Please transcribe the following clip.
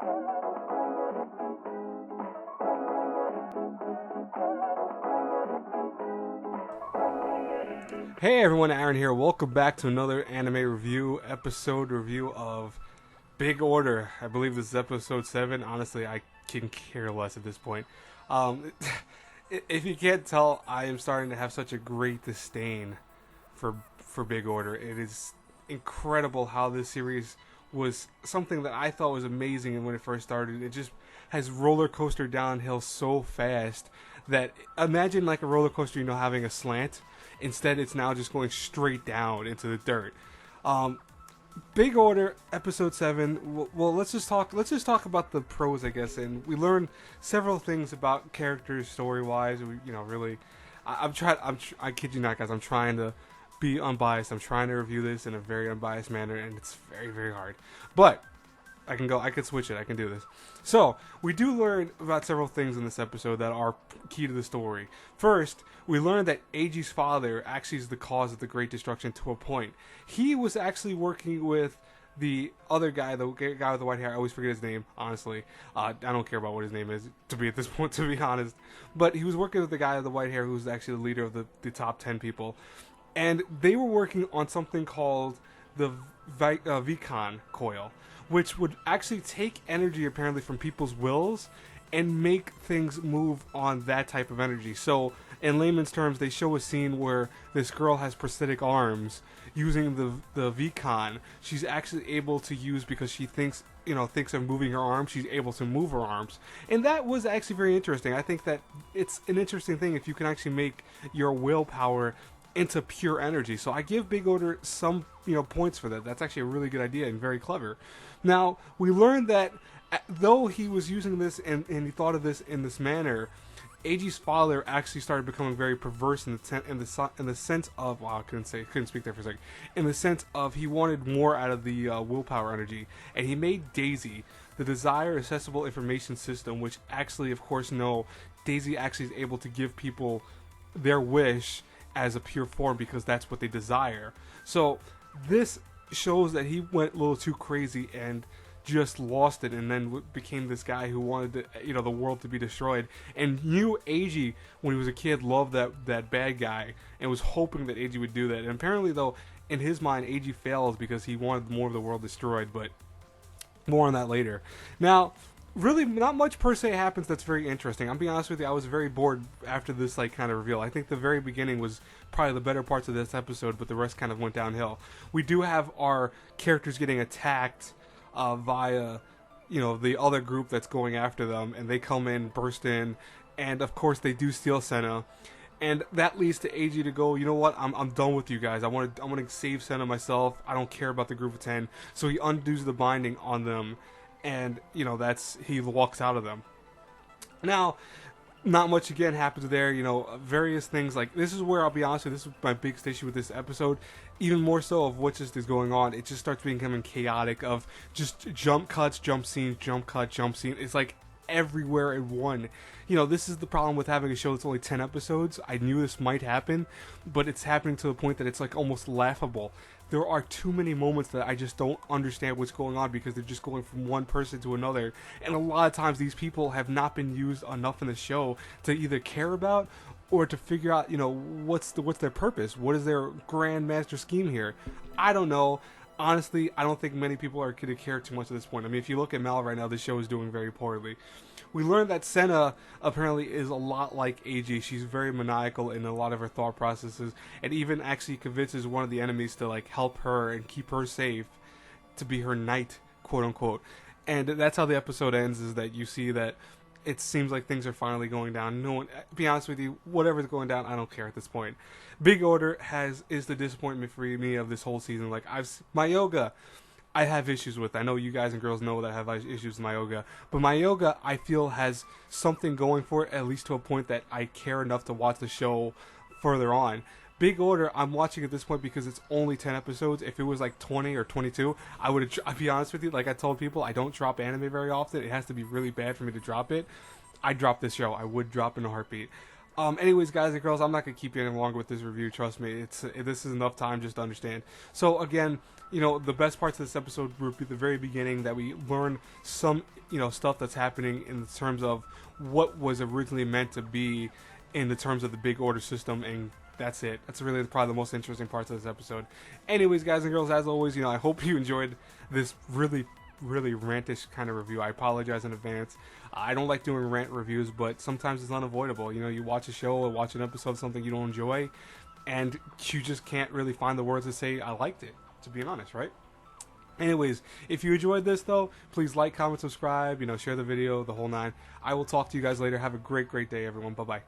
Hey everyone, Aaron here. Welcome back to another anime review review of Big Order. I believe this is episode 7. Honestly, I can care less at this point. If you can't tell, I am starting to have such a great disdain for Big Order. It is incredible how this series was something that I thought was amazing when it first started. It just has roller coaster downhill so fast that imagine like a roller coaster, having a slant. Instead, it's now just going straight down into the dirt. Big Order, episode 7. Well, let's just talk about the pros, I guess. And we learned several things about characters, story-wise. I kid you not, guys. I'm trying to be unbiased. I'm trying to review this in a very unbiased manner, and it's very, very hard. But I can switch it. I can do this. So, we do learn about several things in this episode that are key to the story. First, we learn that Eiji's father actually is the cause of the Great Destruction to a point. He was actually working with the other guy, the guy with the white hair. I always forget his name, honestly. I don't care about what his name is, to be honest. But he was working with the guy with the white hair who's actually the leader of the top 10 people. And they were working on something called the Vicon coil, which would actually take energy apparently from people's wills and make things move on that type of energy. So, in layman's terms, they show a scene where this girl has prosthetic arms using the Vicon. She's actually able to use, because she thinks of moving her arms, she's able to move her arms. And that was actually very interesting. I think that it's an interesting thing if you can actually make your willpower into pure energy. So I give Big Order some points for that. That's actually a really good idea and very clever. Now, we learned that though he was using this and he thought of this in this manner, Eiji's father actually started becoming very perverse in the sense of, wow, I couldn't speak there for a second. In the sense of he wanted more out of the willpower energy, and he made Daisy the Desire Accessible Information System, which actually, of course, Daisy actually is able to give people their wish as a pure form because that's what they desire. So this shows that he went a little too crazy and just lost it, and then became this guy who wanted the world to be destroyed, and knew Eiji when he was a kid loved that bad guy and was hoping that Eiji would do that. And apparently, though, in his mind, Eiji fails because he wanted more of the world destroyed. But more on that later. Now, really, not much per se happens that's very interesting. I'll be honest with you, I was very bored after this kind of reveal. I think the very beginning was probably the better parts of this episode, but the rest kind of went downhill. We do have our characters getting attacked via the other group that's going after them, and they come in, burst in, and of course they do steal Senna. And that leads to Eiji to go, you know what, I'm done with you guys. I want to save Senna myself. I don't care about the group of 10. So he undoes the binding on them, and he walks out of them. Now, not much again happens there. Various things, like, this is where I'll be honest with you, this is my biggest issue with this episode. Even more so of what just is going on. It just starts becoming chaotic of just jump cuts, jump scenes, jump cut, jump scene. It's like everywhere in one. This is the problem with having a show that's only 10 episodes. I knew this might happen, but it's happening to the point that it's like almost laughable. There are too many moments that I just don't understand what's going on because they're just going from one person to another. And a lot of times these people have not been used enough in the show to either care about or to figure out, what's their purpose? What is their grand master scheme here? I don't know. Honestly, I don't think many people are going to care too much at this point. I mean, if you look at Mal right now, this show is doing very poorly. We learned that Senna apparently is a lot like Eiji. She's very maniacal in a lot of her thought processes, and even actually convinces one of the enemies to help her and keep her safe, to be her knight, quote unquote. And that's how the episode ends, is that you see that it seems like things are finally going down. No one, to be honest with you, whatever's going down, I don't care at this point. Big Order is the disappointment for me of this whole season. My yoga, I have issues with. I know you guys and girls know that I have issues with my yoga, but my yoga, I feel, has something going for it, at least to a point that I care enough to watch the show further on. Big Order, I'm watching at this point because it's only 10 episodes. If it was 20 or 22, I'll be honest with you, like I told people, I don't drop anime very often. It has to be really bad for me to drop it. I drop this show. I would drop in a heartbeat. Anyways, guys and girls, I'm not gonna keep you any longer with this review. Trust me, this is enough time just to understand. So again, the best parts of this episode would be the very beginning, that we learn some, stuff that's happening in terms of what was originally meant to be in the terms of the big order system, and that's it. That's really probably the most interesting parts of this episode. Anyways, guys and girls, as always, I hope you enjoyed this really rantish kind of review. I apologize in advance. I don't like doing rant reviews, but sometimes it's unavoidable. You watch a show or watch an episode of something you don't enjoy, and you just can't really find the words to say I liked it, to be honest, right? Anyways, if you enjoyed this though, please like, comment, subscribe, share the video, the whole nine. I will talk to you guys later. Have a great day, everyone. Bye bye.